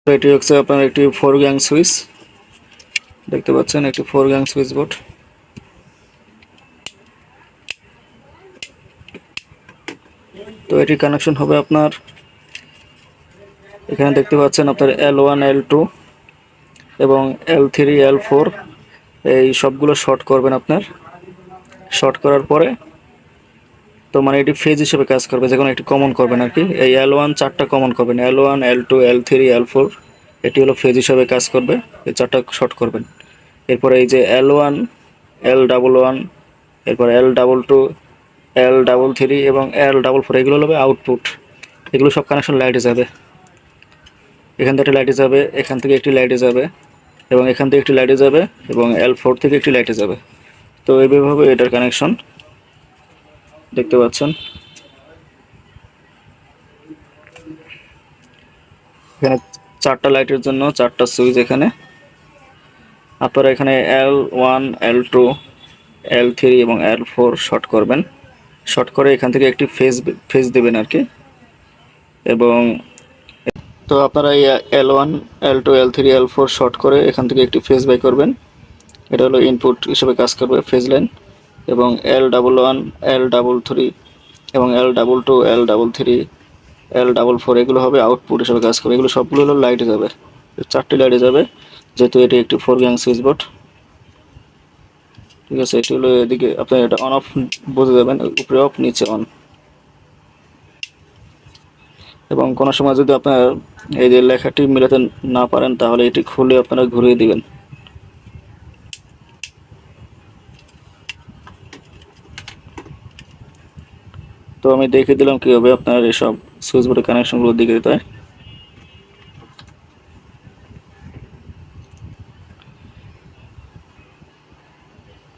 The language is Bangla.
তো এটি হচ্ছে আপনার একটি 4 গ্যাং সুইচ, দেখতে পাচ্ছেন একটি 4 গ্যাং সুইচ বোর্ড। তো এটি কানেকশন হবে আপনার, এখানে দেখতে পাচ্ছেন আপনার L1 L2 এবং L3 L4 এই সবগুলো শর্ট করবেন আপনার। শর্ট করার পরে তো মানে এটি ফেজ হিসেবে কাজ করবে, যে কোনো একটি কমন করবেন আর কি। এই L1 চারটা কমন করবেন, L1 L2 L3 L4, এটি হলো ফেজ হিসেবে কাজ করবে, এই চারটা শর্ট করবেন। এরপরে এই যে L1 L11, এরপর L22 L33 এবং L44 এগুলো হবে আউটপুট। এগুলো সব কানেকশন লাইটে যাবে, এখান থেকে লাইটে যাবে, এখান থেকে একটি লাইটে যাবে এবং এখান থেকে একটি লাইটে যাবে এবং L4 থেকে একটি লাইটে যাবে। তো এইভাবে এটার কানেকশন দেখতে পাচ্ছেন। এখানে চারটা লাইটের জন্য চারটা সুইচ, এখানে আপনারা এখানে L1 L2 L3 এবং L4 শর্ট করবেন। শর্ট করে এখান থেকে একটি ফেজ দেবেন আর কি। এবং তো আপনারা এই L1 L2 L3 L4 short করে এখান থেকে একটি ফেজ বাই করবেন, এটা হলো ইনপুট হিসেবে কাজ করবে ফেজ লাইন। এবং L11 L33 এবং L22 L33 L44 এগুলো হবে আউটপুট হিসেবে কাজ করবে। এগুলো সবগুলো হলো লাইটে যাবে, চারটি লাইটে যাবে, যেহেতু এটি একটি 4 গ্যাং সুইচ বোর্ড। ঠিক আছে, এটি হলো এদিকে আপনার এটা অন অফ বুঝে যাবেন, উপরে অফ নিচে অন। এবং কোনো সময় যদি আপনার এই যে লেখাটি মেলাতে না পারেন তাহলে এটি খুলে আপনারা ঘুরিয়ে দিবেন। তো আমি দেখিয়ে দিলাম কীভাবে আপনার এসব সুইচ বোর্ডের কানেকশনগুলো দিকে দিতে হয়।